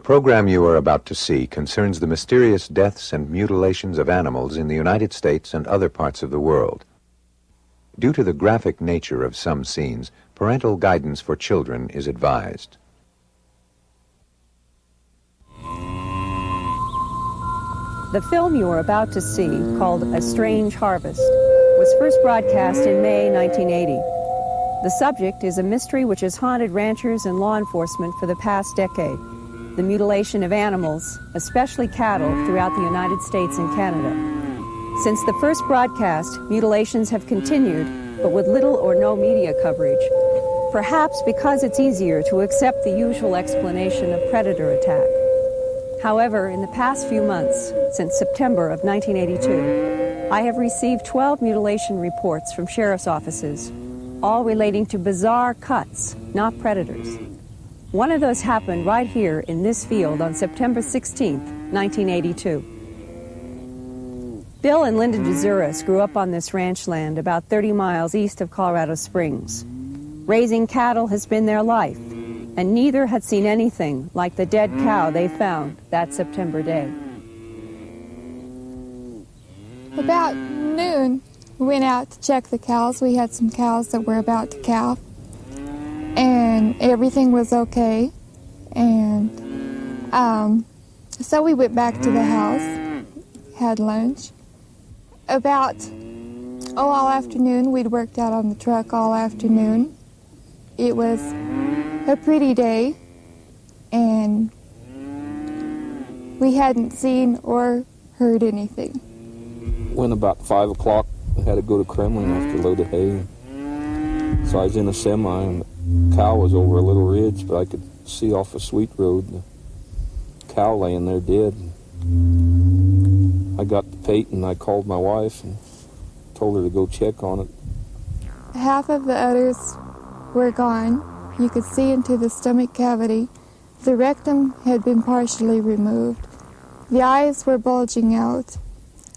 program you are about to see concerns the mysterious deaths and mutilations of animals in the United States and other parts of the world. Due to the graphic nature of some scenes, parental guidance for children is advised. The film you are about to see, called A Strange Harvest, was first broadcast in May 1980. The subject is a mystery which has haunted ranchers and law enforcement for the past decade: the mutilation of animals, especially cattle, throughout the United States and Canada. Since the first broadcast, mutilations have continued, but with little or no media coverage, perhaps because it's easier to accept the usual explanation of predator attack. However, in the past few months, since September of 1982, I have received 12 mutilation reports from sheriff's offices, all relating to bizarre cuts, not predators. One of those happened right here in this field on September 16th, 1982. Bill and Linda DeZuris grew up on this ranch land about 30 miles east of Colorado Springs. Raising cattle has been their life, and neither had seen anything like the dead cow they found that September day. About noon, we went out to check the cows. We had some cows that were about to calve, and everything was okay. And so we went back to the house, had lunch. About, all afternoon, we'd worked out on the truck all afternoon. It was a pretty day, and we hadn't seen or heard anything. When about 5 o'clock, I had to go to Kremlin after a load of hay. So I was in a semi, and the cow was over a little ridge, but I could see off a sweet road the cow laying there dead. I got the pate and I called my wife and told her to go check on it. Half of the udders were gone. You could see into the stomach cavity. The rectum had been partially removed. The eyes were bulging out.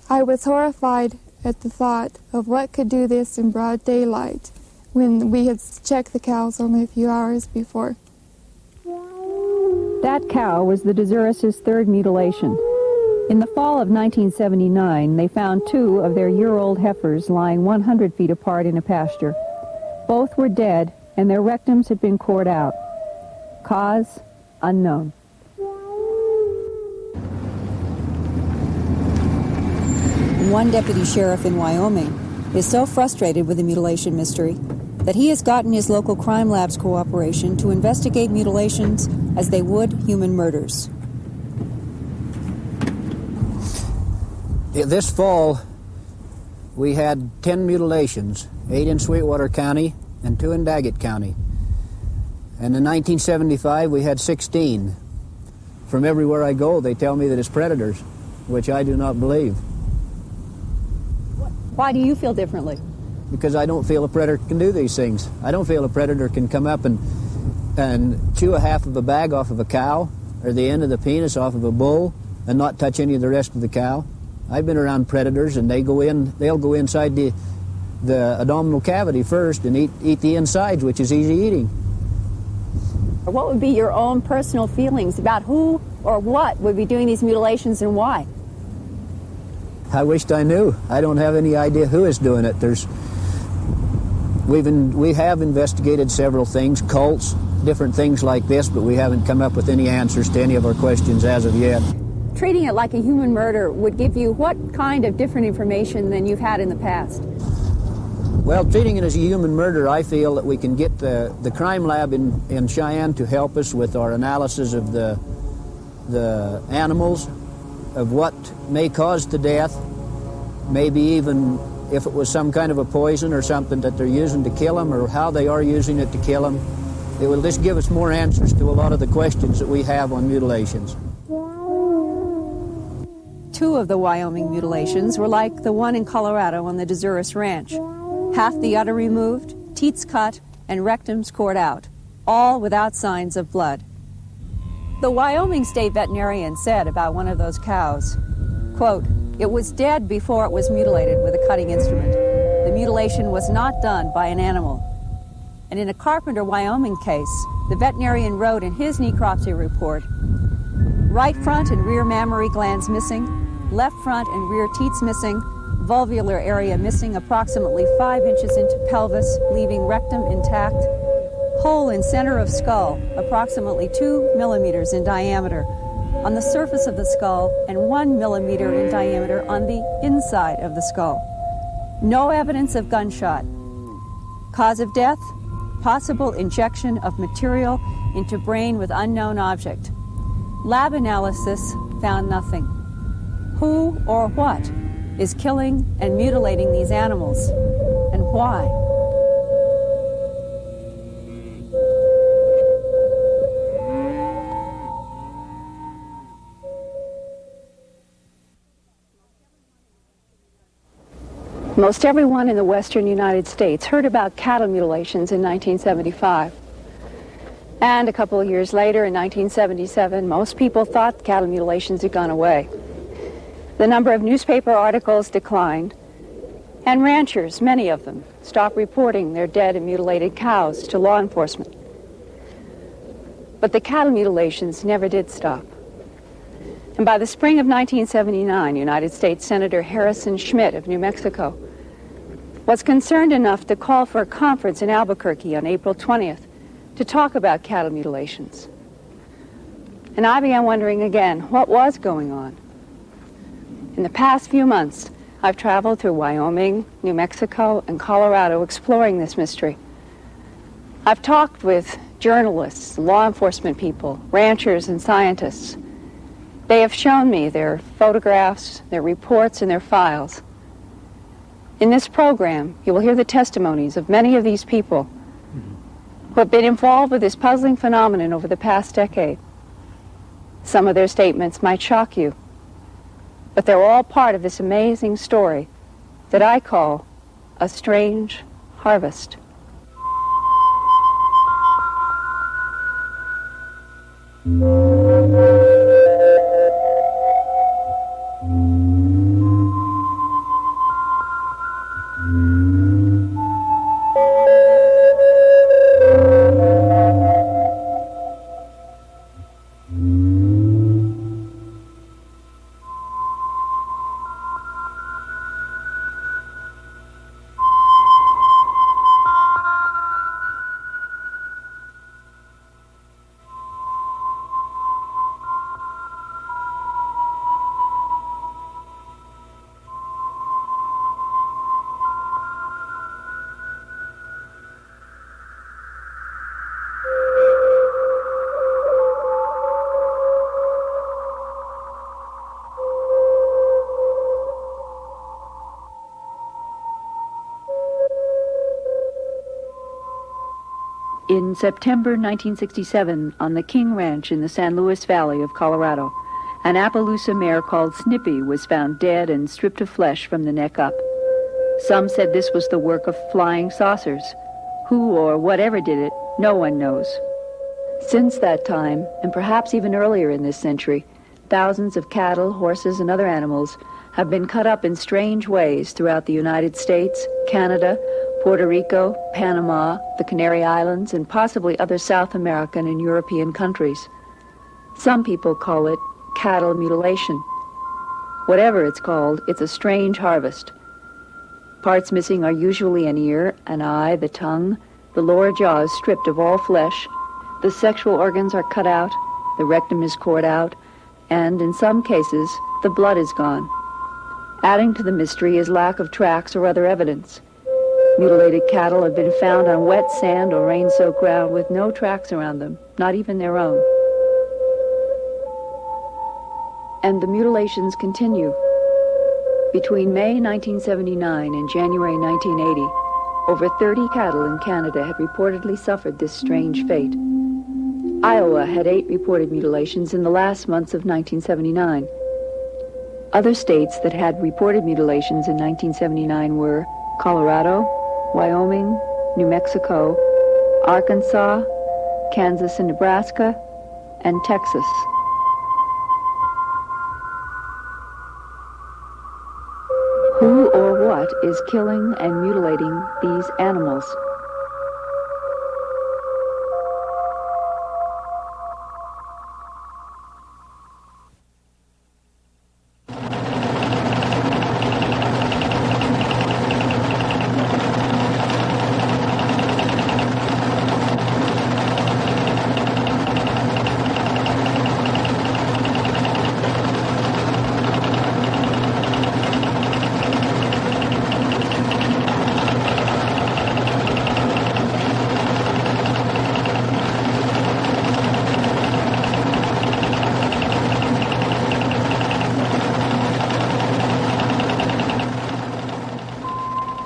I was horrified at the thought of what could do this in broad daylight when we had checked the cows only a few hours before. That cow was the DeZuris' third mutilation. In the fall of 1979, they found 2 of their year-old heifers lying 100 feet apart in a pasture. Both were dead, and their rectums had been cored out. Cause unknown. One deputy sheriff in Wyoming is so frustrated with the mutilation mystery that he has gotten his local crime lab's cooperation to investigate mutilations as they would human murders. This fall, we had 10 mutilations, 8 in Sweetwater County and 2 in Daggett County. And in 1975, we had 16. From everywhere I go, they tell me that it's predators, which I do not believe. Why do you feel differently? Because I don't feel a predator can do these things. I don't feel a predator can come up and chew a half of a bag off of a cow or the end of the penis off of a bull and not touch any of the rest of the cow. I've been around predators, and they'll go inside the abdominal cavity first and eat the insides, which is easy eating. What would be your own personal feelings about who or what would be doing these mutilations and why? I wished I knew. I don't have any idea who is doing it. We have investigated several things, cults, different things like this, but we haven't come up with any answers to any of our questions as of yet. Treating it like a human murder would give you what kind of different information than you've had in the past? Well, treating it as a human murder, I feel that we can get the crime lab in Cheyenne to help us with our analysis of the animals, of what may cause the death, maybe even if it was some kind of a poison or something that they're using to kill them, or how they are using it to kill them. It will just give us more answers to a lot of the questions that we have on mutilations. 2 of the Wyoming mutilations were like the one in Colorado on the DeZuris Ranch. Half the udder removed, teats cut, and rectums cored out, all without signs of blood. The Wyoming state veterinarian said about one of those cows, quote, "It was dead before it was mutilated with a cutting instrument. The mutilation was not done by an animal." And in a Carpenter, Wyoming case, the veterinarian wrote in his necropsy report, Right front and rear mammary glands missing, left front and rear teats missing, vulvular area missing approximately 5 inches into pelvis, leaving rectum intact. Hole in center of skull, approximately 2 millimeters in diameter, on the surface of the skull and 1 millimeter in diameter on the inside of the skull. No evidence of gunshot. Cause of death? Possible injection of material into brain with unknown object. Lab analysis found nothing. Who or what is killing and mutilating these animals, and why? Most everyone in the western United States heard about cattle mutilations in 1975. And a couple of years later, in 1977, most people thought cattle mutilations had gone away. The number of newspaper articles declined, and ranchers, many of them, stopped reporting their dead and mutilated cows to law enforcement. But the cattle mutilations never did stop. And by the spring of 1979, United States Senator Harrison Schmitt of New Mexico was concerned enough to call for a conference in Albuquerque on April 20th to talk about cattle mutilations. And I began wondering again, what was going on? In the past few months, I've traveled through Wyoming, New Mexico, and Colorado exploring this mystery. I've talked with journalists, law enforcement people, ranchers, and scientists. They have shown me their photographs, their reports, and their files. In this program, you will hear the testimonies of many of these people who have been involved with this puzzling phenomenon over the past decade. Some of their statements might shock you, but they're all part of this amazing story that I call a strange harvest. In September 1967, on the King Ranch in the San Luis Valley of Colorado, an Appaloosa mare called Snippy was found dead and stripped of flesh from the neck up. Some said this was the work of flying saucers. Who or whatever did it, no one knows. Since that time, and perhaps even earlier in this century, thousands of cattle, horses, and other animals have been cut up in strange ways throughout the United States, Canada, Puerto Rico, Panama, the Canary Islands, and possibly other South American and European countries. Some people call it cattle mutilation. Whatever it's called, it's a strange harvest. Parts missing are usually an ear, an eye, the tongue, the lower jaw is stripped of all flesh, the sexual organs are cut out, the rectum is cored out, and in some cases, the blood is gone. Adding to the mystery is lack of tracks or other evidence. Mutilated cattle have been found on wet sand or rain-soaked ground with no tracks around them, not even their own. And the mutilations continue. Between May 1979 and January 1980, over 30 cattle in Canada had reportedly suffered this strange fate. Iowa had 8 reported mutilations in the last months of 1979. Other states that had reported mutilations in 1979 were Colorado, Wyoming, New Mexico, Arkansas, Kansas and Nebraska, and Texas. Who or what is killing and mutilating these animals?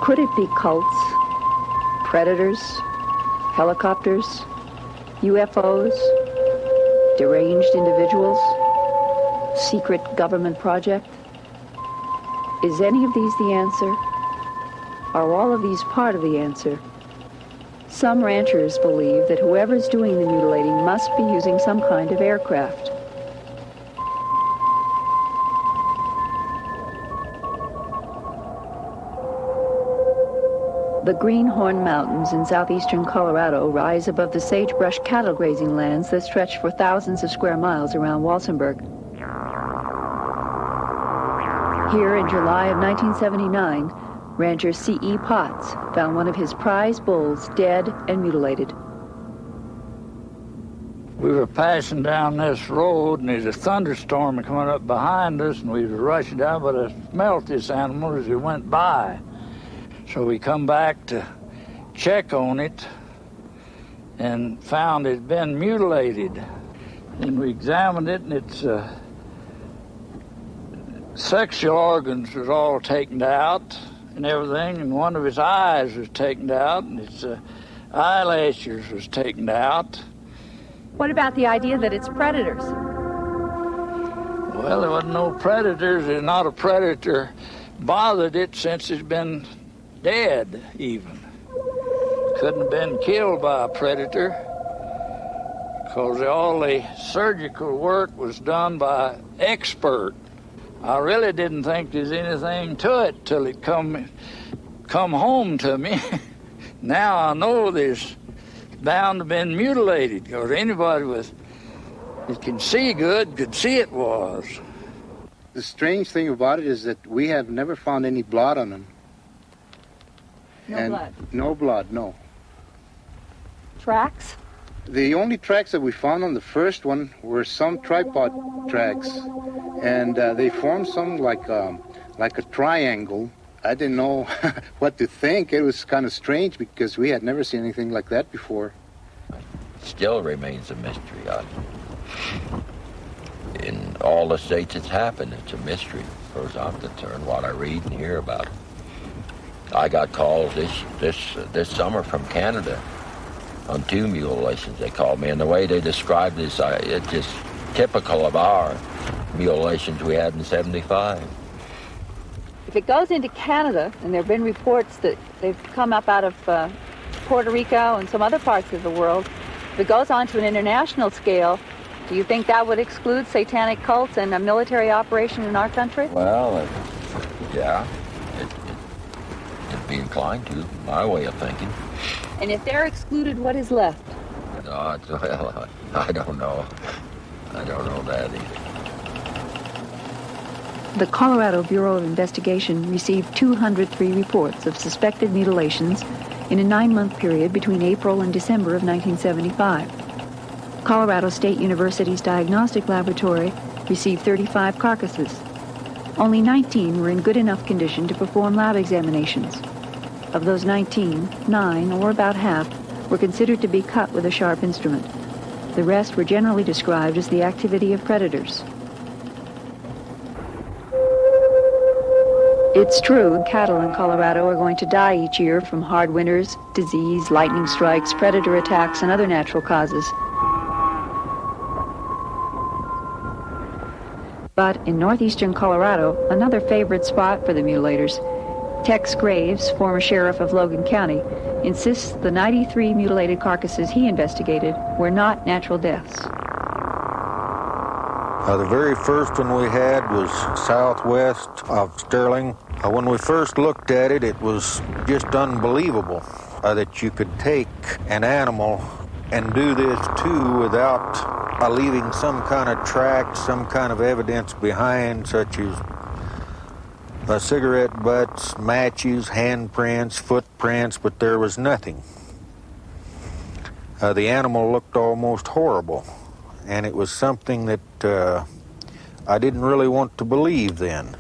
Could it be cults, predators, helicopters, UFOs, deranged individuals, secret government project? Is any of these the answer? Are all of these part of the answer? Some ranchers believe that whoever's doing the mutilating must be using some kind of aircraft. The Greenhorn Mountains in southeastern Colorado rise above the sagebrush cattle grazing lands that stretch for thousands of square miles around Walsenburg. Here in July of 1979, rancher C.E. Potts found one of his prize bulls dead and mutilated. We were passing down this road, and there's a thunderstorm coming up behind us, and we were rushing down, but I smelt this animal as it went by. So we come back to check on it and found it had been mutilated. And we examined it, and its sexual organs was all taken out and everything, and one of its eyes was taken out, and its eyelashes was taken out. What about the idea that it's predators? Well, there wasn't no predators. There's not a predator bothered it since it's been dead, even. Couldn't have been killed by a predator because all the surgical work was done by expert. I really didn't think there's anything to it till it come home to me. Now I know there's bound to have been mutilated, because anybody that can see good could see it was. The strange thing about it is that we have never found any blood on them. Blood? No blood, no. Tracks? The only tracks that we found on the first one were some tripod tracks, and they formed some like a triangle. I didn't know what to think. It was kind of strange because we had never seen anything like that before. Still remains a mystery. In all the states it's happened, it's a mystery. As far as I'm concerned, what I read and hear about it. I got calls this summer from Canada on 2 mutilations. They called me, and the way they described this, it's just typical of our mutilations we had in '75. If it goes into Canada, and there have been reports that they've come up out of Puerto Rico and some other parts of the world, if it goes on to an international scale, do you think that would exclude satanic cults and a military operation in our country? Well, yeah, it'd be inclined to, my way of thinking. And if they're excluded, what is left? Well, I don't know. I don't know that either. The Colorado Bureau of Investigation received 203 reports of suspected mutilations in a 9-month period between April and December of 1975. Colorado State University's diagnostic laboratory received 35 carcasses. Only 19 were in good enough condition to perform lab examinations. Of those 19, 9, or about half, were considered to be cut with a sharp instrument. The rest were generally described as the activity of predators. It's true, cattle in Colorado are going to die each year from hard winters, disease, lightning strikes, predator attacks, and other natural causes. But in northeastern Colorado, another favorite spot for the mutilators, Tex Graves, former sheriff of Logan County, insists the 93 mutilated carcasses he investigated were not natural deaths. The very first one we had was southwest of Sterling. When we first looked at it, it was just unbelievable that you could take an animal and do this too without leaving some kind of track, some kind of evidence behind, such as cigarette butts, matches, handprints, footprints, but there was nothing. The animal looked almost horrible, and it was something that I didn't really want to believe then.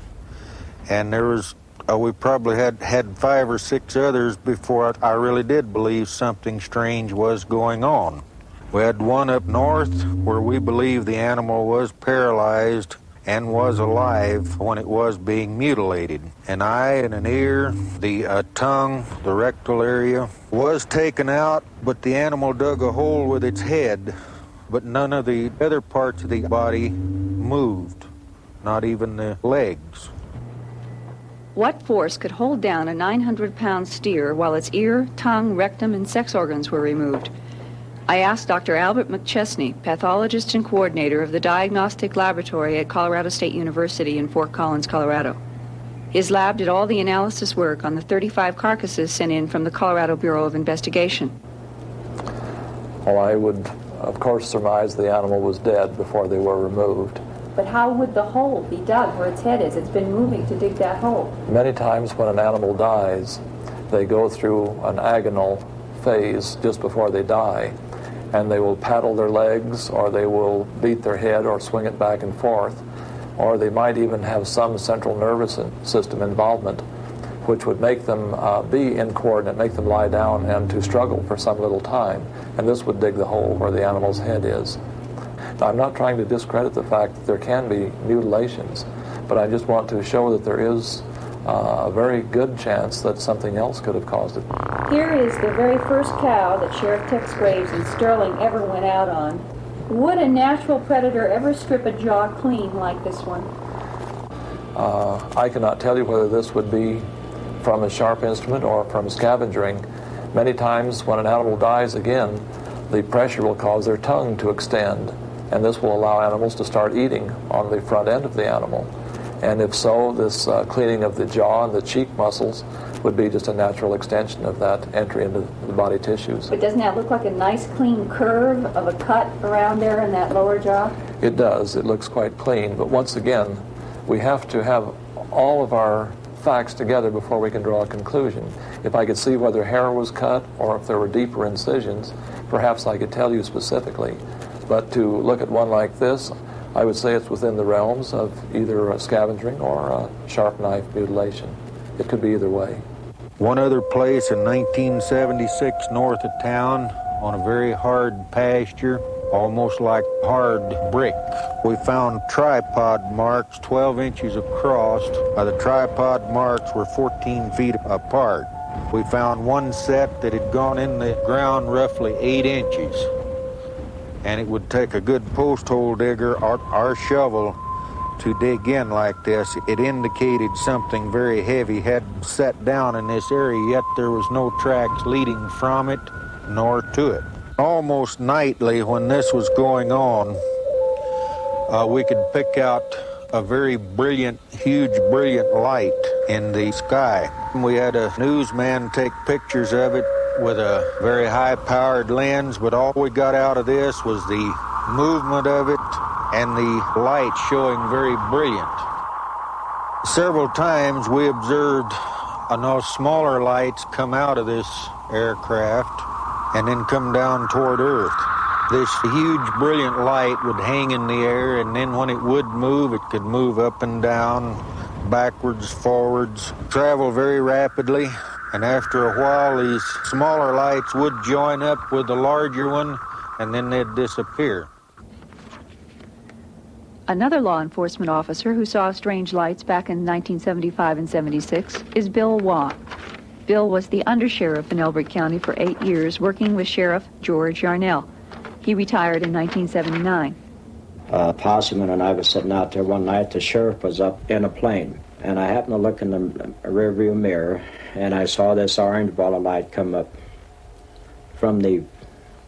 And there was, we probably had 5 or 6 others before I really did believe something strange was going on. We had one up north where we believed the animal was paralyzed and was alive when it was being mutilated. An eye and an ear, the tongue, the rectal area was taken out, but the animal dug a hole with its head, but none of the other parts of the body moved, not even the legs. What force could hold down a 900-pound steer while its ear, tongue, rectum, and sex organs were removed? I asked Dr. Albert McChesney, pathologist and coordinator of the Diagnostic Laboratory at Colorado State University in Fort Collins, Colorado. His lab did all the analysis work on the 35 carcasses sent in from the Colorado Bureau of Investigation. Well, I would, of course, surmise the animal was dead before they were removed. But how would the hole be dug where its head is? It's been moving to dig that hole. Many times when an animal dies, they go through an agonal phase just before they die, and they will paddle their legs, or they will beat their head or swing it back and forth, or they might even have some central nervous system involvement, which would make them be incoordinate, make them lie down and to struggle for some little time, and this would dig the hole where the animal's head is. Now, I'm not trying to discredit the fact that there can be mutilations, but I just want to show that there is a very good chance that something else could have caused it. Here is the very first cow that Sheriff Tex Graves and Sterling ever went out on. Would a natural predator ever strip a jaw clean like this one? I cannot tell you whether this would be from a sharp instrument or from scavenging. Many times when an animal dies again, the pressure will cause their tongue to extend, and this will allow animals to start eating on the front end of the animal. And if so, this cleaning of the jaw and the cheek muscles would be just a natural extension of that entry into the body tissues. But doesn't that look like a nice clean curve of a cut around there in that lower jaw? It does. It looks quite clean. But once again, we have to have all of our facts together before we can draw a conclusion. If I could see whether hair was cut or if there were deeper incisions, perhaps I could tell you specifically. But to look at one like this, I would say it's within the realms of either a scavenging or a sharp knife mutilation. It could be either way. One other place in 1976 north of town on a very hard pasture, almost like hard brick. We found tripod marks 12 inches across. The tripod marks were 14 feet apart. We found one set that had gone in the ground roughly 8 inches. And it would take a good post hole digger or our shovel to dig in like this. It indicated something very heavy had set down in this area, yet there was no tracks leading from it nor to it. Almost nightly when this was going on, we could pick out a very brilliant, huge, brilliant light in the sky. We had a newsman take pictures of it with a very high-powered lens, but all we got out of this was the movement of it and the light showing very brilliant. Several times we observed smaller lights come out of this aircraft and then come down toward Earth. This huge, brilliant light would hang in the air, and then when it would move, it could move up and down, backwards, forwards, travel very rapidly. And after a while, these smaller lights would join up with the larger one, and then they'd disappear. Another law enforcement officer who saw strange lights back in 1975 and 76 is Bill Waugh. Bill was the undersheriff in Elbert County for 8 years, working with Sheriff George Yarnell. He retired in 1979. Posseman and I was sitting out there one night. The sheriff was up in a plane, and I happened to look in the rearview mirror, and I saw this orange ball of light come up from the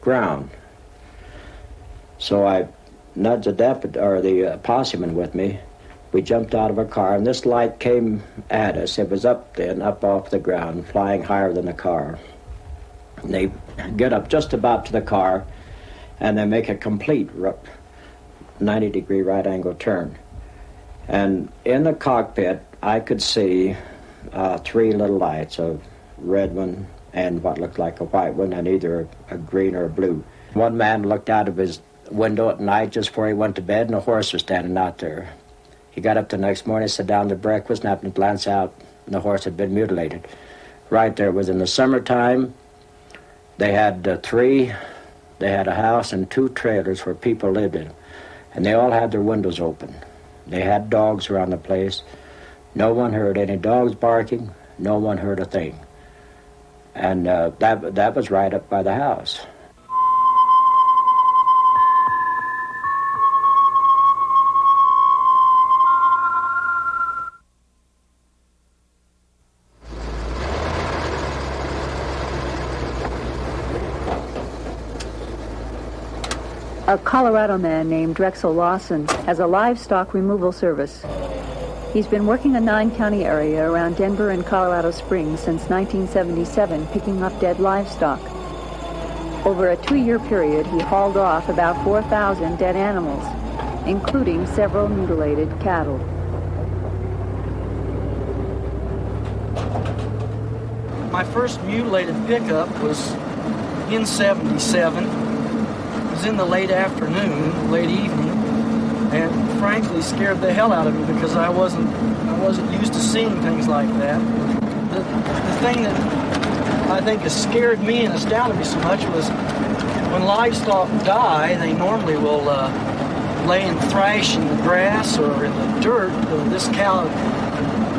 ground. So I nudged the deputy or the posseman with me. We jumped out of a car, and this light came at us. It was up then, up off the ground, flying higher than the car. And they get up just about to the car, and they make a complete 90-degree right-angle turn. And in the cockpit, I could see 3 little lights, a red one and what looked like a white one, and either a green or a blue. One man looked out of his window at night just before he went to bed, and a horse was standing out there. He got up the next morning, sat down to breakfast, and happened to glance out, and the horse had been mutilated. Right there. It was in the summertime. They had they had a house and 2 trailers where people lived in, and they all had their windows open. They had dogs around the place. No one heard any dogs barking. No one heard a thing. And that was right up by the house. A Colorado man named Drexel Lawson has a livestock removal service. He's been working a 9-county area around Denver and Colorado Springs since 1977, picking up dead livestock. Over a 2-year period, he hauled off about 4,000 dead animals, including several mutilated cattle. My first mutilated pickup was in 77. It was in the late afternoon, late evening, and frankly scared the hell out of me because I wasn't used to seeing things like that. The thing that I think has scared me and astounded me so much was when livestock die, they normally will lay and thrash in the grass or in the dirt. This cow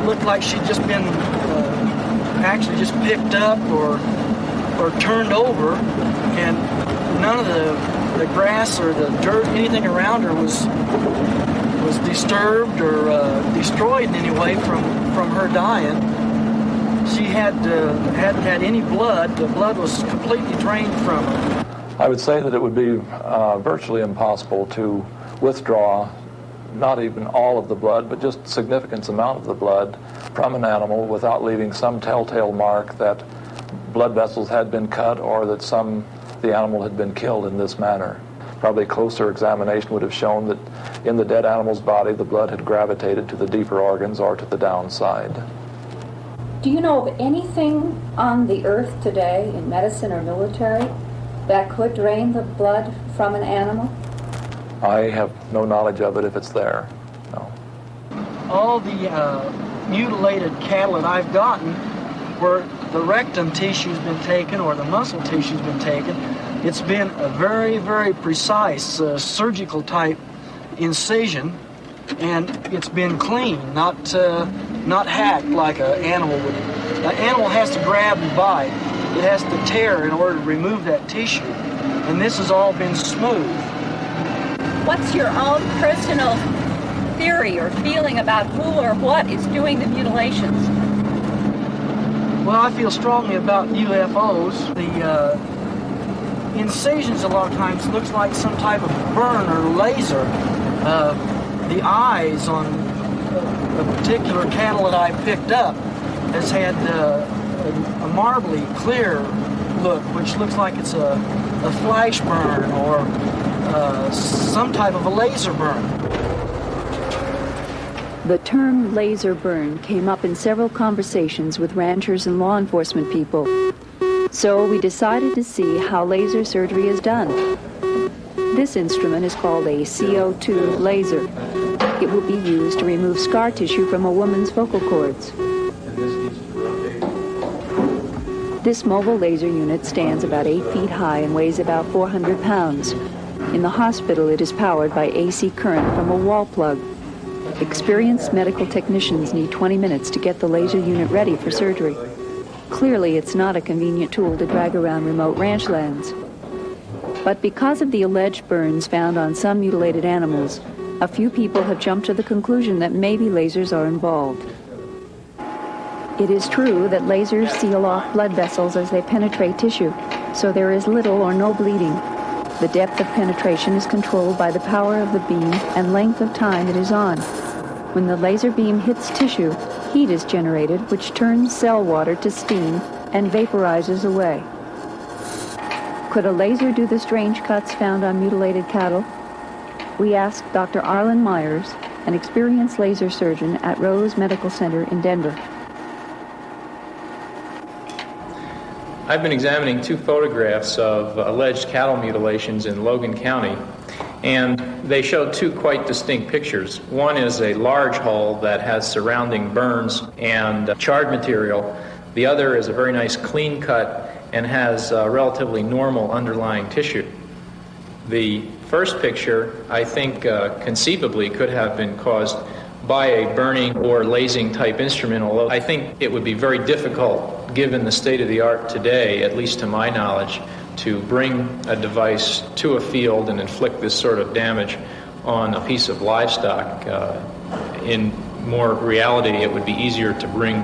looked like she'd just been actually just picked up or turned over, and none of the grass or the dirt, anything around her was disturbed or destroyed in any way from her dying. She hadn't had any blood. The blood was completely drained from her. I would say that it would be virtually impossible to withdraw not even all of the blood, but just a significant amount of the blood from an animal without leaving some telltale mark that blood vessels had been cut or that the animal had been killed in this manner. Probably closer examination would have shown that in the dead animal's body the blood had gravitated to the deeper organs or to the downside. Do you know of anything on the earth today, in medicine or military, that could drain the blood from an animal? I have no knowledge of it if it's there, no. All the mutilated cattle that I've gotten where the rectum tissue's been taken or the muscle tissue's been taken, it's been a very, very precise surgical type incision, and it's been clean, not hacked like an animal would. An animal has to grab and bite. It has to tear in order to remove that tissue, and this has all been smooth. What's your own personal theory or feeling about who or what is doing the mutilations? Well, I feel strongly about UFOs. The incisions a lot of times looks like some type of burn or laser. The eyes on a particular cattle that I picked up has had a marbly clear look, which looks like it's a flash burn or some type of a laser burn. The term laser burn came up in several conversations with ranchers and law enforcement people. So we decided to see how laser surgery is done. This instrument is called a CO2 laser. It will be used to remove scar tissue from a woman's vocal cords. This mobile laser unit stands about 8 feet high and weighs about 400 pounds. In the hospital, it is powered by AC current from a wall plug. Experienced medical technicians need 20 minutes to get the laser unit ready for surgery. Clearly, it's not a convenient tool to drag around remote ranch lands. But because of the alleged burns found on some mutilated animals, a few people have jumped to the conclusion that maybe lasers are involved. It is true that lasers seal off blood vessels as they penetrate tissue, so there is little or no bleeding. The depth of penetration is controlled by the power of the beam and length of time it is on. When the laser beam hits tissue, heat is generated, which turns cell water to steam and vaporizes away. Could a laser do the strange cuts found on mutilated cattle? We asked Dr. Arlen Myers, an experienced laser surgeon at Rose Medical Center in Denver. I've been examining 2 photographs of alleged cattle mutilations in Logan County, and they show 2 quite distinct pictures. One is a large hole that has surrounding burns and charred material. The other is a very nice clean cut and has relatively normal underlying tissue. The first picture, I think conceivably could have been caused by a burning or lasing type instrument, although I think it would be very difficult, given the state of the art today, at least to my knowledge, to bring a device to a field and inflict this sort of damage on a piece of livestock. In more reality, it would be easier to bring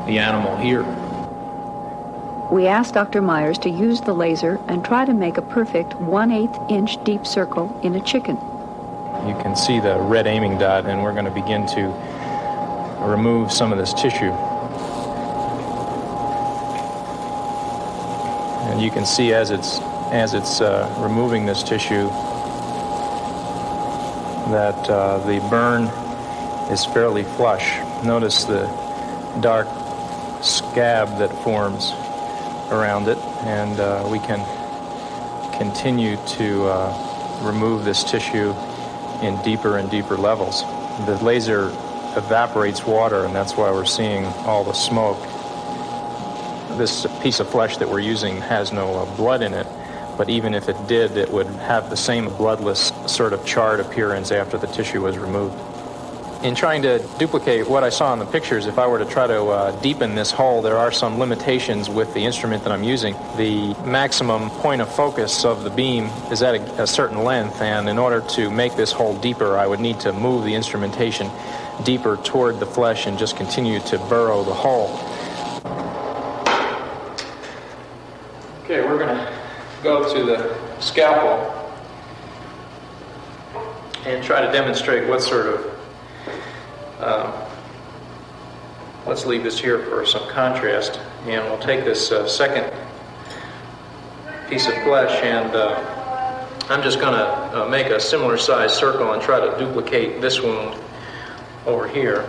the animal here. We asked Dr. Myers to use the laser and try to make a perfect 1/8 inch deep circle in a chicken. You can see the red aiming dot, and we're going to begin to remove some of this tissue. And you can see as it's removing this tissue that the burn is fairly flush. Notice the dark scab that forms around it, and we can continue to remove this tissue in deeper and deeper levels. The laser evaporates water, and that's why we're seeing all the smoke. This piece of flesh that we're using has no blood in it, but even if it did, it would have the same bloodless sort of charred appearance after the tissue was removed. In trying to duplicate what I saw in the pictures, if I were to try to deepen this hole, there are some limitations with the instrument that I'm using. The maximum point of focus of the beam is at a certain length, and in order to make this hole deeper, I would need to move the instrumentation deeper toward the flesh and just continue to burrow the hole. Okay, we're going to go to the scalpel and try to demonstrate what sort of let's leave this here for some contrast, and we'll take this second piece of flesh, and I'm just going to make a similar size circle and try to duplicate this wound over here.